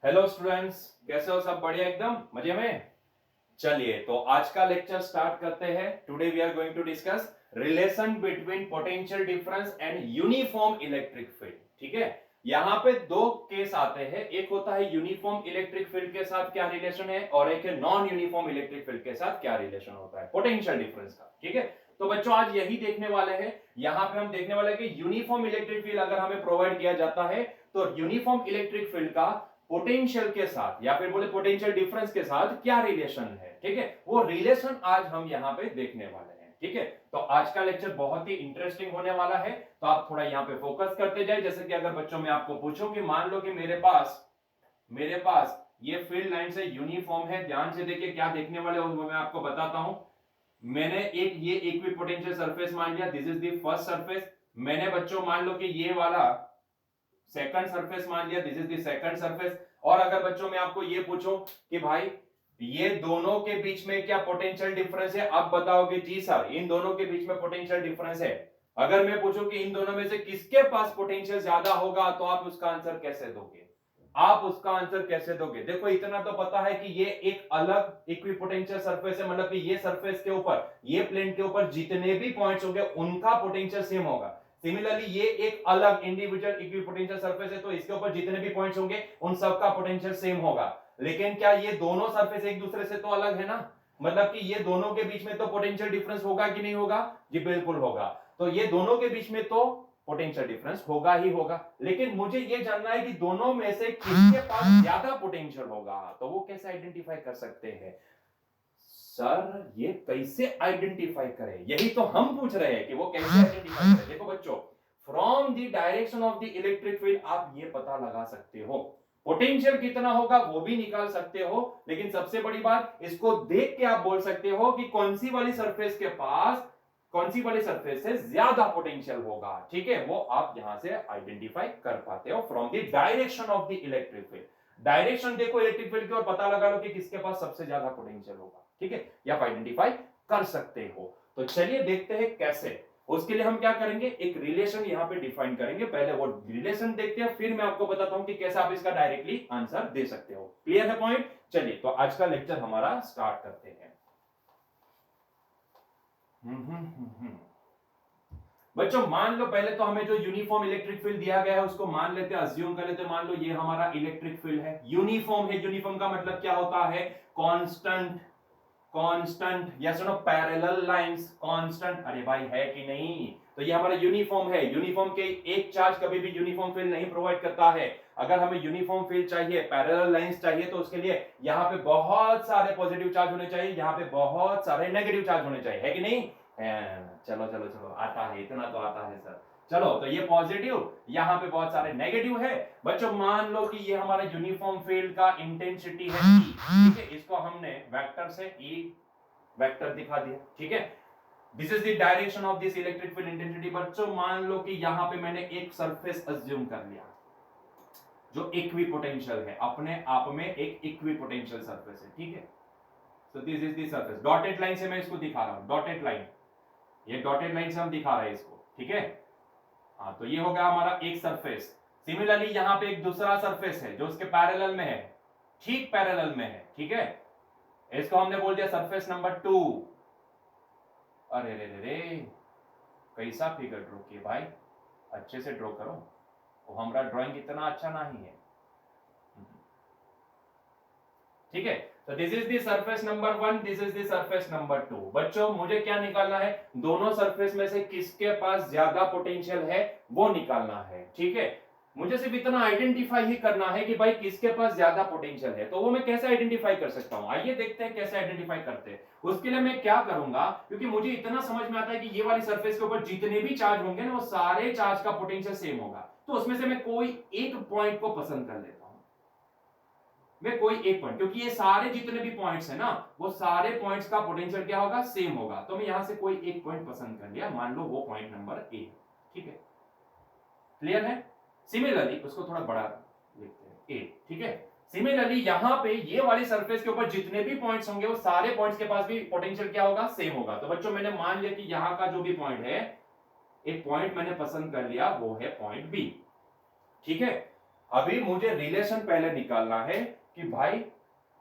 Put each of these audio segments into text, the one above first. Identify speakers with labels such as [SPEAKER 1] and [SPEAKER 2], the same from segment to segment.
[SPEAKER 1] Hello students, कैसे हो? सब बढ़िया, एकदम मजे में। चलिए तो आज का लेक्चर स्टार्ट करते हैं। Today we are going to discuss relation between potential difference and uniform electric field. ठीक है, यहां पे दो केस आते हैं। एक होता है यूनिफॉर्म इलेक्ट्रिक फील्ड के साथ क्या रिलेशन है, और एक है नॉन यूनिफॉर्म इलेक्ट्रिक फील्ड के साथ क्या रिलेशन होता है पोटेंशियल डिफरेंस का। ठीक है, तो बच्चों आज यही देखने वाले हैं। यहां पे हम देखने वाले हैं कि यूनिफॉर्म इलेक्ट्रिक फील्ड अगर हमें प्रोवाइड किया जाता है तो यूनिफॉर्म इलेक्ट्रिक फील्ड का पोटेंशियल के साथ या फिर बोले पोटेंशियल डिफरेंस के साथ क्या रिलेशन है। ठीक है, वो रिलेशन आज हम यहां पे देखने वाले हैं। ठीक है, तो आज का लेक्चर बहुत ही इंटरेस्टिंग होने वाला है, तो आप थोड़ा यहां पे फोकस करते जाए। जैसे कि अगर बच्चों मैं आपको पूछूं कि मान लो कि मेरे पास ये फील्ड लाइन से यूनिफॉर्म है, ध्यान से देखिए क्या देखने वाले हो, मैं आपको बताता हूं। मैंने एक ये इक्विपोटेंशियल सरफेस मान लिया, this is the first surface. मैंने बच्चों मान लो कि ये वाला सेकंड सरफेस मान लिया, this is the second surface. और अगर बच्चों मैं आपको ये पूछूं कि भाई ये दोनों के बीच में क्या पोटेंशियल डिफरेंस है, आप बताओगे जी सर इन दोनों के बीच में पोटेंशियल डिफरेंस है। अगर मैं पूछूं कि इन दोनों में से किसके पास पोटेंशियल ज्यादा होगा, तो आप उसका आंसर कैसे दोगे? आप उसका आंसर कैसे दोगे? देखो इतना तो पता है कि ये एक अलग इक्विपोटेंशियल सरफेस है, मतलब कि ये सरफेस के ऊपर, ये प्लेन के ऊपर जितने भी पॉइंट्स होंगे उनका पोटेंशियल सेम होगा। सिमिलरली ये एक अलग इंडिविजुअल इक्विपोटेंशियल सरफेस है, तो इसके ऊपर जितने भी पॉइंट्स होंगे उन सबका पोटेंशियल सेम होगा। लेकिन क्या ये दोनों सरफेस एक दूसरे से तो अलग है ना, मतलब कि ये दोनों के बीच में तो पोटेंशियल डिफरेंस होगा कि नहीं होगा? जी बिल्कुल होगा। तो ये दोनों के बीच में तो पोटेंशियल डिफरेंस होगा ही होगा। लेकिन मुझे ये जानना है कि दोनों में से किसके पास ज्यादा पोटेंशियल होगा, तो वो कैसे आइडेंटिफाई कर सकते हैं? सर ये कैसे आइडेंटिफाई करें, यही तो हम पूछ रहे हैं कि वो कैसे आइडेंटिफाई करें। देखो बच्चों, from the direction of the electric field आप ये पता लगा सकते हो, पोटेंशियल कितना होगा वो भी निकाल सकते हो। लेकिन सबसे बड़ी बात, इसको देख के आप बोल सकते हो कि कौन सी वाली सरफेस के पास, कौन सी वाली सरफेस से ज्यादा पोटेंशियल होगा। ठीक है, वो आप यहां से आइडेंटिफाई कर पाते हो from the direction of the electric field. Direction देखो इलेक्ट्रिक फील्ड की और पता लगा लो कि किसके पास सबसे ज्यादा पोटेंशियल होगा। ठीक है, या आप आइडेंटिफाई कर सकते हो। तो चलिए देखते हैं कैसे। उसके लिए हम क्या करेंगे, एक रिलेशन यहां पे डिफाइन करेंगे। पहले वो रिलेशन देखते हैं, फिर मैं आपको बताता हूं कि कैसे आप इसका डायरेक्टली आंसर दे सकते हो। क्लियर है पॉइंट? चलिए तो आज का लेक्चर हमारा स्टार्ट करते हैं। बच्चों मान लो पहले तो हमें जो यूनिफॉर्म इलेक्ट्रिक फील्ड दिया गया है उसको मान लेते हैं, अज्यूम कर लेते हैं। मान लो ये हमारा इलेक्ट्रिक फील्ड है, यूनिफॉर्म है। यूनिफॉर्म का मतलब क्या होता है? कांस्टेंट। कांस्टेंट या सुनो पैरेलल लाइंस, कांस्टेंट। अरे भाई है कि नहीं? तो ये हमारा यूनिफॉर्म है। यूनिफॉर्म के एक चार्ज कभी भी यूनिफॉर्म फील्ड नहीं प्रोवाइड करता है। अगर हमें यूनिफॉर्म फील्ड चाहिए, पैरेलल लाइंस चाहिए, तो उसके लिए यहाँ पे बहुत सारे पॉजिटिव चार्ज होने चाहिए, यहाँ पे बहुत सारे नेगेटिव चार्ज होने चाहिए, है कि नहीं? चलो चलो चलो, आता है, इतना तो आता है सर। चलो तो ये पॉजिटिव, यहाँ पे बहुत सारे नेगेटिव है। बच्चों मान लो कि ये हमारा यूनिफॉर्म फील्ड का इंटेंसिटी है E। ठीक है, इसको हमने वेक्टर से E वेक्टर दिखा दिया। ठीक है, this is the direction of this electric field intensity. बच्चों मान लो कि यहां पे मैंने एक सरफेस अज्यूम कर लिया जो इक्विपोटेंशियल है, अपने आप में एक इक्विपोटेंशियल सरफेस है। ठीक है, so this is the surface. Dotted line से मैं इसको दिखा रहा हूं, डॉटेड लाइन, ये डॉटेड लाइन से हम दिखा रहे हैं इसको। ठीक है, हाँ तो ये हो गया हमारा एक सरफेस। सिमिलरली यहां पे एक दूसरा सरफेस है जो उसके पैरेलल में है, ठीक पैरेलल में है। ठीक है, इसको हमने बोल दिया सरफेस नंबर 2। अरे रे रे रे, कैसा फिगर ड्रॉ किए भाई, अच्छे से ड्रॉ करो। वो हमारा ड्राइंग इतना अच्छा नहीं है। ठीक है, तो this is the surface number 1, this is the surface number 2। बच्चों मुझे क्या निकालना है? दोनों सरफेस में से किसके पास ज्यादा पोटेंशियल है वो निकालना है। ठीक है, मुझे सिर्फ इतना आइडेंटिफाई ही करना है कि भाई किसके पास ज्यादा पोटेंशियल है। तो वो मैं कैसे आइडेंटिफाई कर सकता हूं, आइए देखते हैं कैसे आइडेंटिफाई करते हैं। उसके लिए मैं क्या करूंगा, क्योंकि मुझे इतना समझ में आता है कि ये वाली सरफेस के ऊपर जितने भी चार्ज होंगे ना वो सारे चार्ज का पोटेंशियल सेम होगा। तो उसमें से मैं कोई एक पॉइंट को पसंद कर लेता हूं। मैं कोई एक पॉइंट, क्योंकि ये सारे जितने भी पॉइंट्स है ना वो सारे पॉइंट्स का पोटेंशियल क्या होगा? सेम होगा। तो मैं यहां से कोई एक पॉइंट पसंद कर लिया, मान लो वो पॉइंट नंबर ए। ठीक है, क्लियर है? सिमिलरली उसको थोड़ा बड़ा लिखते हैं ए। ठीक है, सिमिलरली यहां पे ये वाली सरफेस के ऊपर जितने भी पॉइंट्स होंगे वो सारे पॉइंट्स के पास भी पोटेंशियल क्या होगा? सेम होगा। तो बच्चों मैंने मान लिया कि यहां का जो भी पॉइंट है, एक पॉइंट मैंने पसंद कर लिया, वो है पॉइंट बी। ठीक है, अभी मुझे रिलेशन पहले निकालना है कि भाई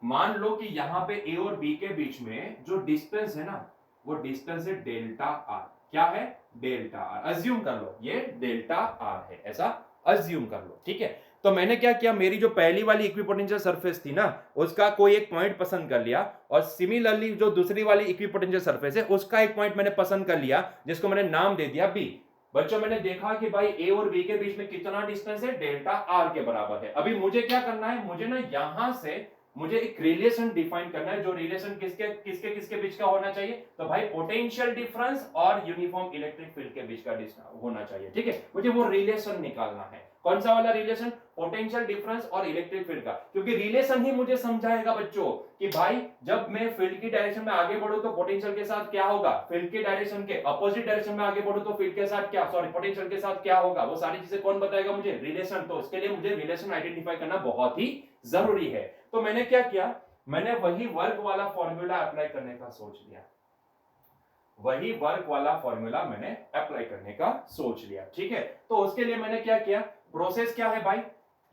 [SPEAKER 1] मान लो कि यहां पे ए और बी के बीच में जो डिस्टेंस है ना, वो डिस्टेंस है डेल्टा आर। क्या है? Delta R. अज्यूम कर लो ये डेल्टा आर है, ऐसा अज्यूम कर लो, ठीक है। तो मैंने क्या किया, मेरी जो पहली वाली इक्विपोटेंशियल सरफेस थी ना, उसका कोई एक पॉइंट पसंद कर लिया, और सिमिलरली जो दूसरी वाली इक्विपोटेंशियल सरफेस है उसका एक पॉइंट मैंने पसंद कर लिया, जिसको मैंने नाम दे दिया बी। बच्चों मैंने देखा कि भाई ए और बी के बीच में कितना डिस्टेंस है, डेल्टा आर के बराबर है। अभी मुझे क्या करना है, मुझे ना यहां से मुझे एक रिलेशन डिफाइन करना है, जो रिलेशन किसके किसके किसके बीच का होना चाहिए, तो भाई पोटेंशियल डिफरेंस और यूनिफॉर्म इलेक्ट्रिक फील्ड के बीच का होना चाहिए, ठीक है। मुझे वो रिलेशन निकालना है। कौन सा वाला रिलेशन? पोटेंशियल डिफरेंस और इलेक्ट्रिक फील्ड का, क्योंकि रिलेशन ही मुझे समझाएगा बच्चों कि भाई जब मैं फील्ड की डायरेक्शन में आगे बढ़ूं तो पोटेंशियल के साथ क्या होगा, फील्ड की डायरेक्शन के अपोजिट डायरेक्शन में आगे बढ़ूं तो फील्ड के साथ क्या, सॉरी पोटेंशियल के साथ क्या होगा, वो सारी चीजें कौन बताएगा मुझे? रिलेशन। तो उसके लिए मुझे रिलेशन आइडेंटिफाई करना बहुत ही जरूरी है। तो मैंने क्या किया, मैंने वही वर्क वाला फॉर्मूला अप्लाई करने का सोच लिया, वही वर्क वाला फॉर्मूला मैंने अप्लाई करने का सोच लिया, ठीक है। तो उसके लिए मैंने क्या किया, प्रोसेस क्या है भाई,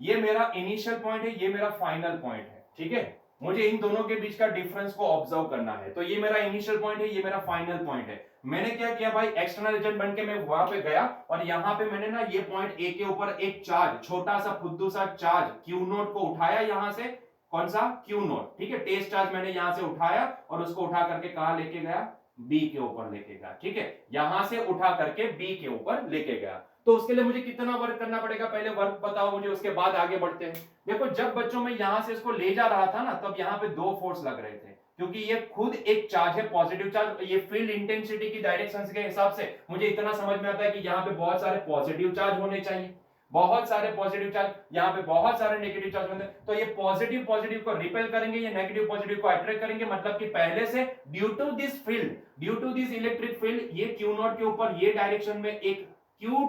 [SPEAKER 1] ये मेरा इनिशियल पॉइंट है, ये मेरा फाइनल पॉइंट है, ठीक है। मुझे इन दोनों के बीच का डिफरेंस को ऑब्जर्व करना है। तो ये मेरा इनिशियल पॉइंट है, ये मेरा फाइनल पॉइंट है। मैंने क्या किया भाई, एक्सटर्नल एजेंट बनके मैं वहां पे गया, और यहां पे मैंने ना ये पॉइंट ए के ऊपर एक चार्ज, छोटा सा फुद्दू सा चार्ज क्यू नोट को उठाया यहां से, कौन सा? क्यू नोट, ठीक है। टेस्ट चार्ज मैंने यहां से उठाया और उसको उठा करके कहां लेके गया? बी के ऊपर लेके गया, ठीक है। यहां से उठा करके बी के ऊपर लेके गया। तो उसके लिए मुझे कितना वर्क करना पड़ेगा, पहले वर्क बताओ मुझे, उसके बाद आगे बढ़ते हैं। देखो जब बच्चों में यहां से इसको ले जा रहा था ना, तब यहां पे दो फोर्स लग रहे थे, क्योंकि ये खुद एक चार्ज है, पॉजिटिव चार्ज। ये फील्ड इंटेंसिटी की डायरेक्शन के हिसाब से मुझे इतना समझ में आता है कि यहां पे बहुत सारे पॉजिटिव चार्ज होने चाहिए, बहुत सारे पॉजिटिव चार्ज, यहां पे बहुत सारे नेगेटिव चार्ज होंगे। तो ये पॉजिटिव पॉजिटिव को रिपेल करेंगे, ये नेगेटिव पॉजिटिव को अट्रैक्ट करेंगे, मतलब कि पहले से due to this field, due to this electric field, ये क्यू नॉट के ऊपर ये डायरेक्शन में एक क्यू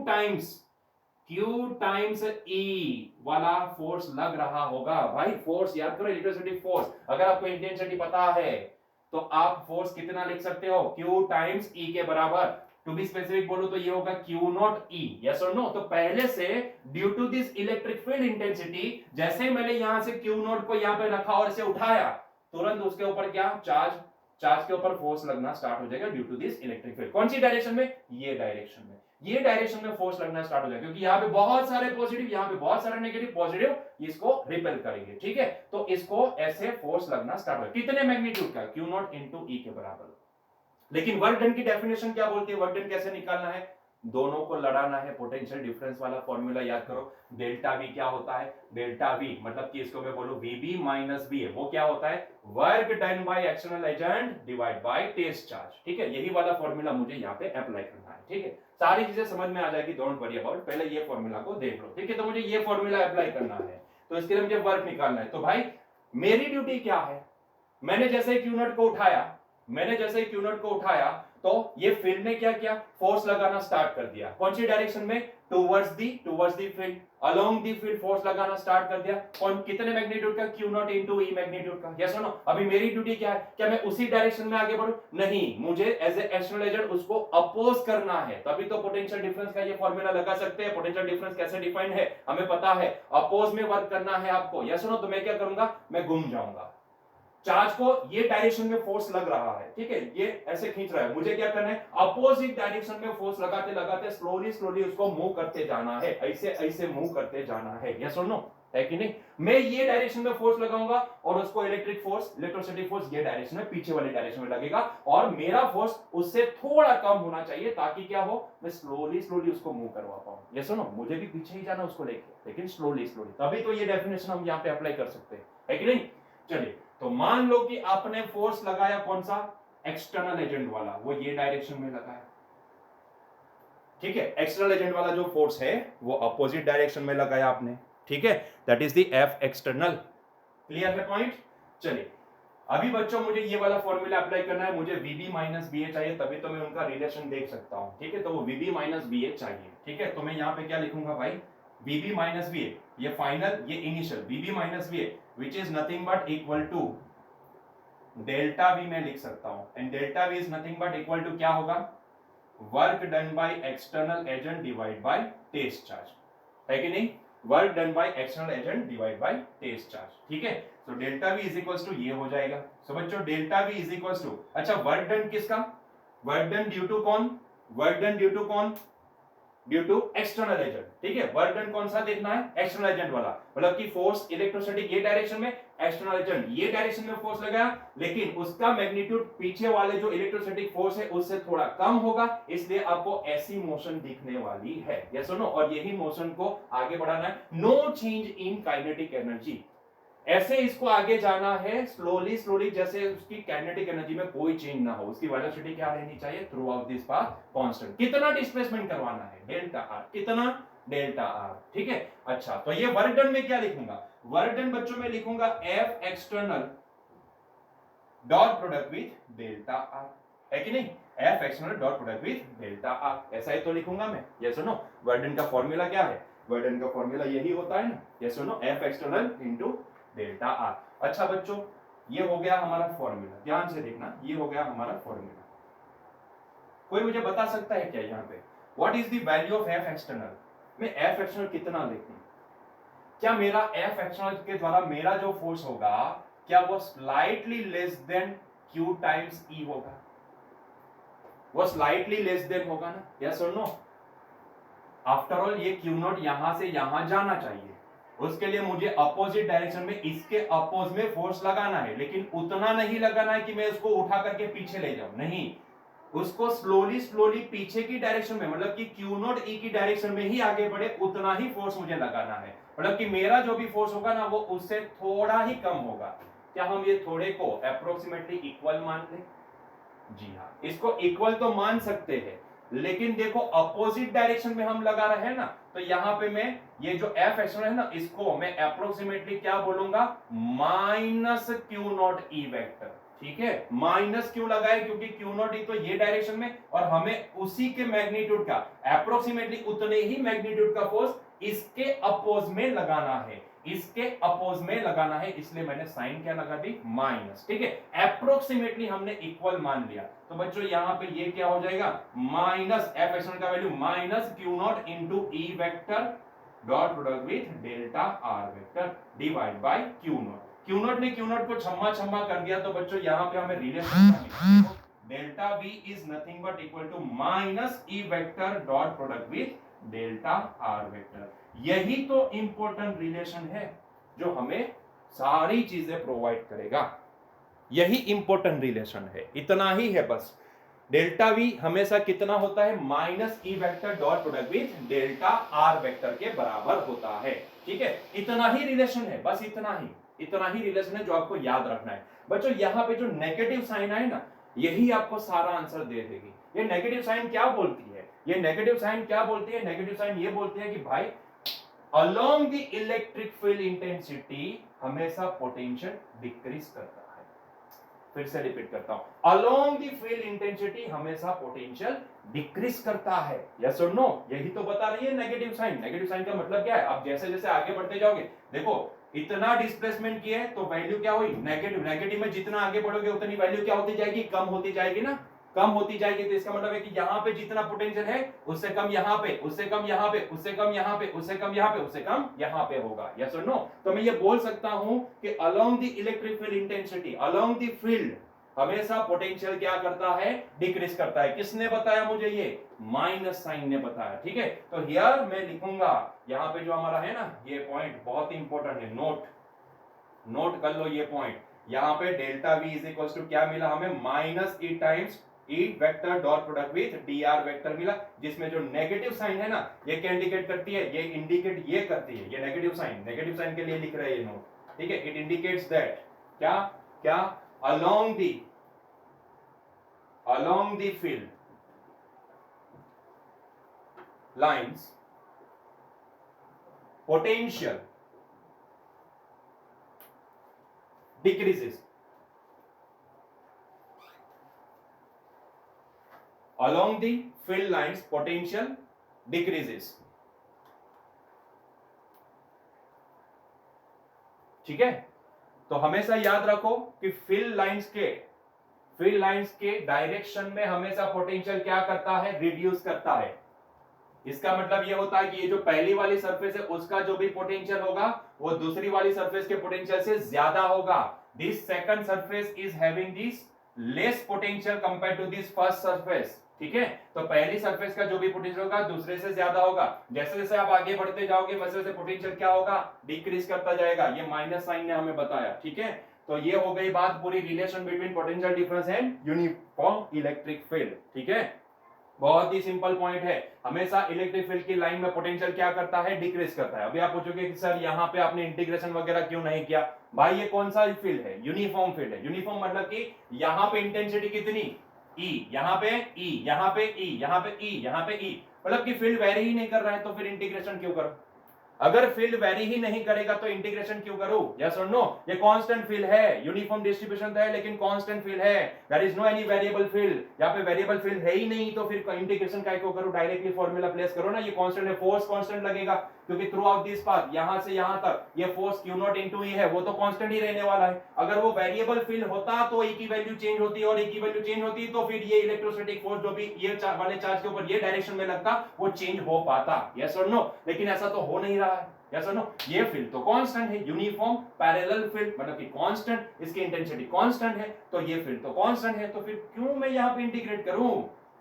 [SPEAKER 1] टाइम्स ई वाला फोर्स लग रहा होगा। भाई फोर्स याद करो, इलेक्ट्रिसिटी फोर्स। अगर आपको इंटेंसिटी पता है तो आप फोर्स कितना लिख सकते हो, क्यू टाइम्स ई के बराबर। टू बी स्पेसिफिक बोलो तो ये होगा क्यू नॉट ई, यस और नो। तो पहले से due to this electric field intensity, जैसे ही मैंने यहां से क्यू नॉट को यहां पे रखा और इसे उठाया, तुरंत उसके ऊपर क्या, चार्ज के ऊपर फोर्स लगना स्टार्ट हो जाएगा due to this electric field. कौन सी डायरेक्शन में? ये डायरेक्शन में, ये डायरेक्शन में फोर्स लगना स्टार्ट हो जाएगा, क्योंकि यहाँ पे बहुत सारे पॉजिटिव, यहाँ पे बहुत सारे नेगेटिव, पॉजिटिव इसको रिपेल करेंगे, ठीक है। तो इसको ऐसे फोर्स लगना स्टार्ट हो, कितने मैग्नीट्यूड का? क्यू नॉट इंटू ई के बराबर। लेकिन वर्क डन की डेफिनेशन क्या बोलती है, वर्क डन कैसे निकालना है? दोनों को लड़ाना है, पोटेंशियल डिफरेंस वाला फॉर्मूला याद करो। डेल्टा वी क्या होता है? डेल्टा वी मतलब कि इसको मैं बोलूं वीबी माइनस बी है, वो क्या होता है? Work done by external agent divide by test charge, ठीक है। यही वाला फॉर्मूला मुझे यहाँ पे अप्लाई करना है, ठीक है। सारी चीजें समझ में आ जाएगी, डोंट वरी अबाउट, पहले ये फॉर्मूला को देख लो, ठीक है। तो मुझे ये फॉर्मूला अप्लाई करना है, तो इसके लिए मुझे वर्क निकालना है। तो भाई मेरी ड्यूटी क्या है, मैंने जैसे क्यू नॉट को उठाया, मैंने जैसे क्यू नॉट को उठाया, तो ये फील्ड ने क्या किया, फोर्स लगाना स्टार्ट कर दिया। कौन सी डायरेक्शन में? Towards the field, along the field force लगाना स्टार्ट कर दिया। कौन, कितने मैग्नीट्यूड का? Q not into E magnitude का, यस और नो। अभी मेरी ड्यूटी क्या है, क्या मैं उसी डायरेक्शन में आगे बढ़ूं? नहीं, मुझे एज ए एक्सटर्नल एजेंट उसको अपोज करना है, तभी तो पोटेंशियल डिफरेंस का ये फॉर्मूला लगा सकते हैं। पोटेंशियल डिफरेंस कैसे डिफाइंड है हमें पता है, अपोज में वर्क करना है आपको, यस और नो। तो मैं क्या करूंगा, मैं घूम जाऊंगा, चार्ज को ये डायरेक्शन में फोर्स लग रहा है, ठीक है, ये ऐसे खींच रहा है, मुझे क्या करना है, अपोजिट डायरेक्शन में फोर्स लगाते लगाते स्लोली उसको मूव करते जाना है, ऐसे ऐसे मूव करते जाना है, यस और नो, है कि नहीं। मैं ये डायरेक्शन में फोर्स लगाऊंगा और उसको इलेक्ट्रिक फोर्स, इलेक्ट्रोस्टैटिक फोर्स ये डायरेक्शन में, पीछे वाले डायरेक्शन में लगेगा, और मेरा फोर्स उससे थोड़ा कम होना चाहिए, ताकि क्या हो, मैं स्लोली उसको मूव करवा पाऊं, यस और नो। मुझे भी पीछे ही जाना उसको लेके, लेकिन स्लोली, तभी तो ये डेफिनेशन हम यहाँ पे अप्लाई कर सकते हैं, है कि नहीं। चलिए, तो मान लो कि आपने फोर्स लगाया, कौन सा? एक्सटर्नल एजेंट वाला, वो ये डायरेक्शन में लगाया, ठीक है। एक्सटर्नल एजेंट वाला जो फोर्स है वो अपोजिट डायरेक्शन में लगाया आपने, ठीक है। That is the F external. Clear है पॉइंट? चलिए, अभी बच्चों मुझे ये वाला फॉर्मूला अप्लाई करना है, मुझे वीबी माइनस बी ए चाहिए, तभी तो मैं उनका रिलेशन देख सकता हूं, ठीक है। तो वो वीबी माइनस बी ए चाहिए, ठीक है। तो मैं यहां पे क्या लिखूंगा भाई, वीबी माइनस बी ए, ये फाइनल, ये initial, VB minus B A which is nothing but equal to delta V में लिख सकता हूं, and delta V is nothing but equal to क्या होगा, work done by external agent divide by test charge, है कि नहीं। Work done by external agent divide by test charge, ठीक है। तो delta V is equals to ये हो जाएगा। सो बच्चों delta V is equals to, अच्छा वर्क डन किसका, वर्क डन ड्यू टू कौन, वर्क डन ड्यू टू कौन, ड्यू टू एक्सटर्नल एजेंट, ठीक है। वर्क डन कौन सा देखना है, एक्सटर्नल एजेंट वाला, मतलब कि फोर्स इलेक्ट्रोस्टैटिक ये डायरेक्शन में, एक्सटर्नल एजेंट ये डायरेक्शन में फोर्स लगाया, लेकिन उसका मैग्नीट्यूड पीछे वाले जो इलेक्ट्रोस्टैटिक फोर्स है उससे थोड़ा कम होगा, इसलिए आपको ऐसी मोशन दिखने वाली है, यस और नो। और यही मोशन को आगे बढ़ाना है, no change in kinetic energy, ऐसे इसको आगे जाना है स्लोली स्लोली, जैसे उसकी काइनेटिक एनर्जी में कोई चेंज ना हो, उसकी वेलोसिटी क्या रहनी चाहिए, through out this path constant. कितना डिस्प्लेसमेंट करवाना है, डेल्टा आर, कितना, डेल्टा आर, ठीक है। अच्छा तो ये वर्क डन में क्या लिखूंगा, वर्क डन बच्चों में लिखूंगा F external dot product with delta are, है कि नहीं, F external dot product with delta are, ऐसा ही तो लिखूंगा मैं, यस और नो। वर्क डन का फॉर्मूला क्या है, वर्क डन का फॉर्मूला यही होता है ना, यस और no, F external into delta R. अच्छा बच्चों ये हो गया हमारा फॉर्मूला, ध्यान से देखना, ये हो गया हमारा फॉर्मूला। कोई मुझे बता सकता है क्या यहाँ पे, what is the value of F external, मैं एफ एक्सटर्नल कितना लिखूं, क्या मेरा एफ एक्सटर्नल के द्वारा मेरा जो फोर्स होगा क्या वो slightly less than q times E होगा, वो स्लाइटली लेस देन होगा ना, यस और नो। आफ्टर ऑल ये क्यू नॉट यहां से यहां जाना चाहिए, उसके लिए मुझे अपोजिट डायरेक्शन में इसके अपोज में फोर्स लगाना है, लेकिन उतना नहीं लगाना है कि मैं उसको उठा करके पीछे ले जाऊं, नहीं, उसको स्लोली स्लोली पीछे की डायरेक्शन में, मतलब कि क्यू नॉट ई की डायरेक्शन में ही आगे बढ़े, उतना ही फोर्स मुझे लगाना है, मतलब कि मेरा जो भी फोर्स होगा ना वो उससे थोड़ा ही कम होगा। क्या हम ये थोड़े को अप्रोक्सीमेटली इक्वल मान लें, जी हाँ, इसको इक्वल तो मान सकते हैं, लेकिन देखो अपोजिट डायरेक्शन में हम लगा रहे हैं ना, तो यहां पे मैं ये जो एफ एक्सटर्नल है ना, इसको मैं अप्रोक्सीमेटली क्या बोलूंगा, minus Q not E vector, ठीक है, माइनस क्यू लगाए क्योंकि क्यू नॉट ई तो ये डायरेक्शन में, और हमें उसी के मैग्नीट्यूड का अप्रोक्सीमेटली उतने ही मैग्नीट्यूड का फोर्स इसके अपोज में लगाना है, इसके अपोज में लगाना है, इसलिए मैंने साइन क्या लगा दी, माइनस, ठीक है। अप्रोक्सीमेटली हमने इक्वल मान लिया, तो बच्चों यहां पे ये क्या हो जाएगा, माइनस एफ एक्सटर्नल का value minus Q not into E vector dot product with delta R vector divide by Q not. Q not ने क्यू नॉट को छम्मा छम्मा कर दिया, तो बच्चों यहां पे हमें relation delta V is nothing but equal to minus E vector dot product with delta R vector. यही तो इंपॉर्टेंट रिलेशन है जो हमें सारी चीजें प्रोवाइड करेगा, यही इंपॉर्टेंट रिलेशन है, इतना ही है बस। डेल्टा वी हमेशा कितना होता है, minus E vector dot product with delta R vector के बराबर होता है, ठीक है। इतना ही रिलेशन है, बस इतना ही रिलेशन है जो आपको याद रखना है। बच्चों यहाँ पे जो नेगेटिव साइन आए ना, यही आपको सारा आंसर दे देगी। ये नेगेटिव साइन क्या बोलती है, ये नेगेटिव साइन क्या बोलती है, नेगेटिव साइन ये बोलती है कि भाई along the electric field intensity हमेशा पोटेंशियल डिक्रीज करता है। फिर से रिपीट करता हूं, अलोंग द फील्ड इंटेंसिटी हमेशा पोटेंशियल डिक्रीज करता है, यस और नो, यही तो बता रही है नेगेटिव साइन। नेगेटिव साइन का मतलब क्या है, आप जैसे जैसे आगे बढ़ते जाओगे, देखो इतना डिस्प्लेसमेंट किया है तो वैल्यू क्या हुई, नेगेटिव, नेगेटिव में जितना आगे बढ़ोगे उतनी वैल्यू क्या होती जाएगी, कम होती जाएगी ना, कम होती जाएगी। तो इसका मतलब है कि यहाँ पे जितना पोटेंशियल है उससे कम यहाँ पे, उससे कम यहाँ पे, उससे कम यहाँ पे, उससे कम यहाँ पे, उससे कम यहाँ पे होगा, यस और नो। तो मैं ये बोल सकता हूं कि along the electric field intensity, along the field हमेशा पोटेंशियल क्या करता है, डिक्रीज करता है। किसने बताया मुझे, ये माइनस साइन ने बताया, ठीक है। तो हियर मैं लिखूंगा, यहाँ पे जो हमारा है ना ये पॉइंट बहुत इंपॉर्टेंट है, नोट कर लो ये पॉइंट। यहाँ पे delta V is equal to क्या मिला हमें, minus E times E vector dot product with D R vector मिला, जिसमें जो नेगेटिव साइन है ना ये क्या इंडिकेट करती है, ये इंडिकेट ये करती है, ये नेगेटिव साइन के लिए लिख रहे हैं ये नोट, ठीक है। इट इंडिकेट्स दैट क्या क्या along the field lines potential decreases, along the field lines potential decreases, ठीक है। तो हमेशा याद रखो कि फील्ड लाइंस के डायरेक्शन में हमेशा पोटेंशियल क्या करता है, रिड्यूस करता है। इसका मतलब ये होता है कि ये जो पहली वाली सरफेस है उसका जो भी पोटेंशियल होगा वो दूसरी वाली सरफेस के पोटेंशियल से ज्यादा होगा। This second surface is having this less potential compare to this first surface. ठीक है, तो पहली सरफेस का जो भी पोटेंशियल होगा दूसरे से ज्यादा होगा। जैसे जैसे आप आगे बढ़ते जाओगे वैसे वैसे पोटेंशियल क्या होगा, डिक्रीज करता जाएगा। ये माइनस साइन ने हमें बताया। ठीक है, तो ये हो गई बात पूरी relation between potential difference and uniform electric field. ठीक है, बहुत ही सिंपल पॉइंट है। हमेशा इलेक्ट्रिक फील्ड की लाइन में पोटेंशियल क्या करता है, डिक्रीज करता है। अभी आप पूछोगे कि सर यहाँ पे आपने इंटीग्रेशन वगैरह क्यों नहीं किया। भाई ये कौन सा फील्ड है, यूनिफॉर्म फील्ड है। यूनिफॉर्म मतलब कि यहाँ पे इंटेंसिटी कितनी, ई, यहाँ पे ई, यहाँ पे ई, यहाँ पे ई, यहाँ पे ई, मतलब कि फील्ड वेरी ही नहीं कर रहा है तो फिर इंटीग्रेशन क्यों करो। अगर फील्ड वेरी ही नहीं करेगा तो इंटीग्रेशन क्यों करूं, यस और नो। ये कांस्टेंट फील्ड है, यूनिफॉर्म डिस्ट्रीब्यूशन तो है लेकिन कांस्टेंट फील्ड है। There is no any variable field, यहां पे वेरिएबल फील्ड है ही नहीं तो फिर इंटीग्रेशन काय को करूं, डायरेक्टली फार्मूला प्लेस करो ना। ये कांस्टेंट है, फोर्स कांस्टेंट लगेगा क्योंकि थ्रू आउट दिस पाथ यहां से यहां तक ये force q not into e है, वो तो कांस्टेंट ही रहने वाला है। अगर वो वेरिएबल फील्ड होता तो e की वैल्यू चेंज होती और e की वैल्यू चेंज होती तो फिर ये इलेक्ट्रोस्टैटिक फोर्स जो भी ये वाले चार्ज के ऊपर ये डायरेक्शन में लगता वो चेंज हो पाता, यस और नो। लेकिन ऐसा तो हो नहीं रहा है, यस और नो। ये फील्ड तो कांस्टेंट है, यूनिफॉर्म पैरेलल फील्ड मतलब कि कांस्टेंट, इसकी इंटेंसिटी कांस्टेंट है तो ये फील्ड तो कांस्टेंट है, तो फिर क्यों मैं यहां पे इंटीग्रेट करूं।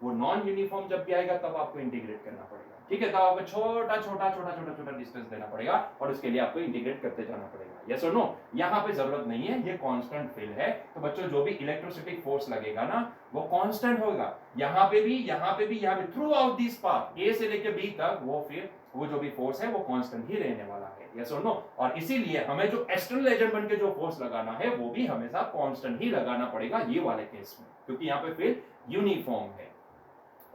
[SPEAKER 1] वो नॉन यूनिफॉर्म जब भी आएगा तब आपको इंटीग्रेट करना पड़ेगा। ठीक है, तब आपको छोटा छोटा छोटा छोटा छोटा डिस्टेंस देना पड़ेगा और उसके लिए आपको इंटीग्रेट करते जाना पड़ेगा, यस और नो। यहां पे जरूरत नहीं है, ये कांस्टेंट फील्ड है। तो बच्चों जो भी इलेक्ट्रोस्टैटिक फोर्स लगेगा ना वो कांस्टेंट होगा, यहां पे भी, यहां पे भी, यहां पे, थ्रू आउट दिस पाथ ए से लेकर बी तक वो फिर वो जो भी फोर्स है वो कांस्टेंट ही रहने वाला है, यस और नो। और इसीलिए हमें जो एक्सटर्नल एजेंट बनके जो फोर्स लगाना है वो भी हमेशा कांस्टेंट ही लगाना पड़ेगा ये वाले केस में, क्योंकि यहाँ पे फिर यूनिफॉर्म है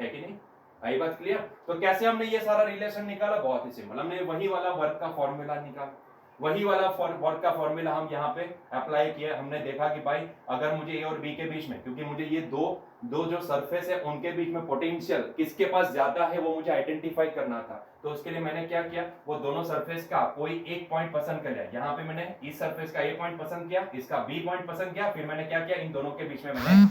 [SPEAKER 1] कि नहीं। आई बात क्लियर। तो कैसे हमने ये सारा रिलेशन निकाला, बहुत ही सिंपल, हमने वही वाला वर्क का फॉर्मूला निकाला, वही वाला वर्क का फॉर्मूला हम यहाँ पे अप्लाई किया। हमने देखा कि भाई अगर मुझे ए और बी के बीच में, क्योंकि मुझे ये दो जो सरफेस है उनके बीच में पोटेंशियल किसके पास ज्यादा है वो मुझे आइडेंटिफाई करना था, तो उसके लिए मैंने क्या किया, वो दोनों सरफेस का कोई एक पॉइंट पसंद कर लिया। यहाँ पे मैंने इस सरफेस का ए पॉइंट पसंद किया, इसका बी पॉइंट पसंद किया, फिर मैंने क्या किया, इन दोनों के बीच में मैंने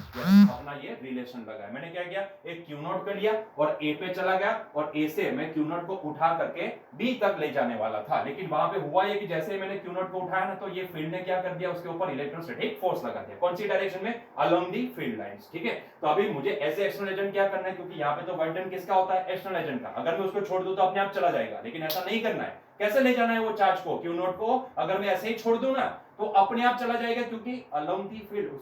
[SPEAKER 1] अपना ये रिलेशन लगाया। मैंने क्या किया, एक क्यू नॉट कर लिया और ए पे चला गया और ए से मैं क्यू नॉट को उठा करके बी तक ले जाने वाला था। लेकिन वहां पे हुआ ये कि जैसे ही मैंने क्यू नॉट को उठाया ना तो ये फील्ड ने क्या कर दिया, उसके ऊपर इलेक्ट्रोस्टैटिक फोर्स लगा दिया। कौन सी डायरेक्शन में, अलोंग दी फील्ड लाइंस। ठीक है, तो अभी मुझे ऐसे एक्सटर्नल एजेंट क्या करना है, क्योंकि यहाँ पे तो वर्क डन किसका होता है, एक्सटर्नल एजेंट का। अगर मैं उसको छोड़ दूं तो अपने आप चला जाएगा, लेकिन ऐसा नहीं करना है। कैसे ले जाना है वो चार्ज को, क्यू नॉट को अगर मैं ऐसे ही छोड़ दूं ना तो अपने आप चला जाएगा, क्योंकि अलोंग दी फील्ड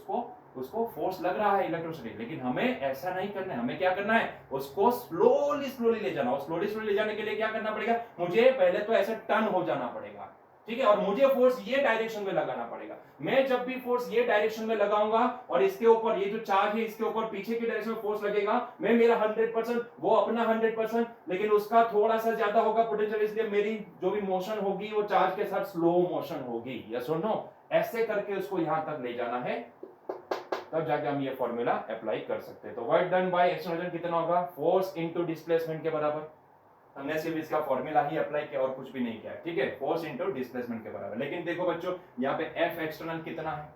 [SPEAKER 1] उसको फोर्स लग रहा है इलेक्ट्रोस्टैटिक। लेकिन हमें ऐसा नहीं करना है, हमें क्या करना है, उसको स्लोली स्लोली ले जाना। और स्लोली स्लोली ले जाने के लिए क्या करना पड़ेगा, मुझे पहले तो ऐसे टर्न हो जाना पड़ेगा। ठीक है, और मुझे फोर्स ये डायरेक्शन में लगाना पड़ेगा। मैं जब भी फोर्स ये डायरेक्शन में लगाऊंगा और इसके ऊपर ये जो चार्ज है इसके ऊपर पीछे की डायरेक्शन में फोर्स लगेगा, मैं मेरा 100%, वो अपना 100%, लेकिन उसका थोड़ा सा ज्यादा होगा पोटेंशियल, इसलिए मेरी जो भी मोशन होगी वो चार्ज के साथ स्लो मोशन होगी, यस और नो। ऐसे करके उसको यहां तक ले जाना है, तब जाके हम ये फॉर्मूला अप्लाई कर सकते हैं। तो वर्क डन बाय एक्सटर्नल कितना होगा, फोर्स इनटू डिस्प्लेसमेंट के बराबर। हमने सिर्फ इसका फॉर्मूला ही अप्लाई किया और कुछ भी नहीं किया। ठीक है, फोर्स इनटू डिस्प्लेसमेंट के बराबर। लेकिन देखो बच्चों यहाँ पे एफ एक्सटर्नल कितना है,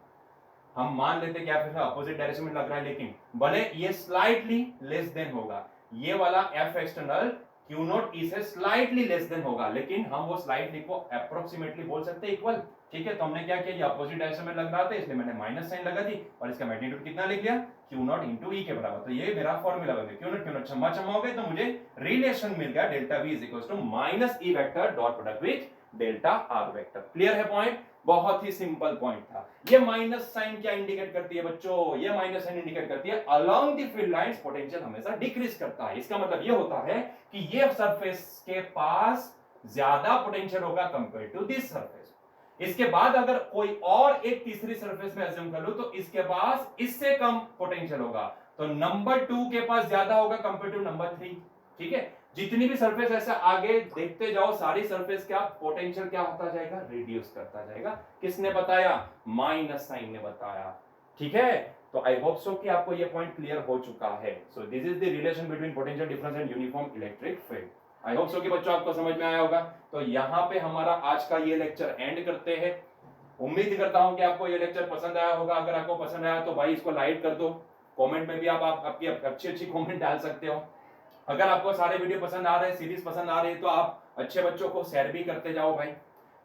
[SPEAKER 1] हम मान लेते हैं कि एफ अपोजिट डायरेक्शन में लग रहा है, लेकिन भले ये स्लाइटली लेस देन होगा, ये वाला एफ एक्सटर्नल क्यू नॉट ई से स्लाइटली लेस देन होगा, लेकिन हम वो स्लाइटली को अप्रोक्सीमेटली बोल सकते हैं इक्वल। ठीक है, तो हमने क्या किया, ये अपोजिट डायरेक्शन में लग रहा था इसलिए मैंने माइनस साइन लगा दी और इसका मैग्नीट्यूड कितना लिख लिया, क्यू नॉट इंटू ई के बराबर। तो ये मेरा फॉर्मूला बन गया, क्यू नॉट छम्मा छम्मा हो गए तो मुझे रिलेशन मिल गया, delta V is equal to minus E vector dot product with delta R vector. Clear है पॉइंट, बहुत ही सिंपल पॉइंट था। ये माइनस साइन क्या इंडिकेट करती है बच्चों, ये माइनस साइन इंडिकेट करती है along the field lines potential हमेशा डिक्रीज करता है। इसका मतलब ये होता है कि ये सरफेस के पास ज्यादा पोटेंशियल होगा कंपेयर टू दिस सरफेस। इसके बाद अगर कोई और एक तीसरी सरफेस में अज्यूम कर लो तो इसके पास इससे कम पोटेंशियल होगा, तो नंबर 2 के पास ज्यादा होगा कंपेयर टू नंबर 3। ठीक है, जितनी भी सरफेस ऐसे आगे देखते जाओ सारी सरफेस का पोटेंशियल क्या होता जाएगा, रिड्यूस करता जाएगा। किसने बताया, माइनस साइन ने बताया। ठीक है, तो आई होप सो कि आपको ये पॉइंट क्लियर हो चुका है। So this is the relation between potential difference and uniform electric field. I hope so कि बच्चों आपको समझ में आया होगा। तो यहाँ पे हमारा आज का ये लेक्चर एंड करते हैं। उम्मीद करता हूं कि आपको ये लेक्चर पसंद आया होगा। अगर आपको पसंद आया तो भाई इसको लाइक कर दो, कमेंट में भी आप आपकी अच्छी अच्छी कमेंट डाल सकते हो। अगर आपको सारे वीडियो पसंद आ रहे हैं, सीरीज पसंद आ रही है, तो आप अच्छे बच्चों को शेयर भी करते जाओ भाई,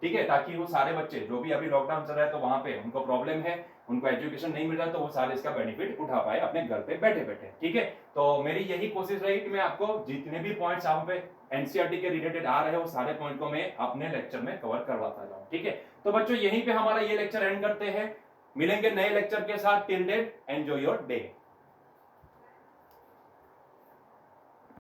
[SPEAKER 1] ठीक है, ताकि वो सारे बच्चे जो भी अभी लॉकडाउन चल रहा है तो वहां पे उनको प्रॉब्लम है, उनको एजुकेशन नहीं मिल रहा, तो वो सारे इसका बेनिफिट उठा पाए अपने घर पे बैठे बैठे, ठीक है। तो मेरी यही कोशिश रही कि मैं आपको जितने भी पॉइंट्स यहाँ पे एनसीईआरटी के रिलेटेड आ रहे हैं वो सारे पॉइंट को मैं अपने लेक्चर में कवर करवाता जाऊं, ठीक है। तो बच्चों यहीं पे हमारा ये लेक्चर एंड करते हैं, मिलेंगे नए लेक्चर के साथ। Till then enjoy your day.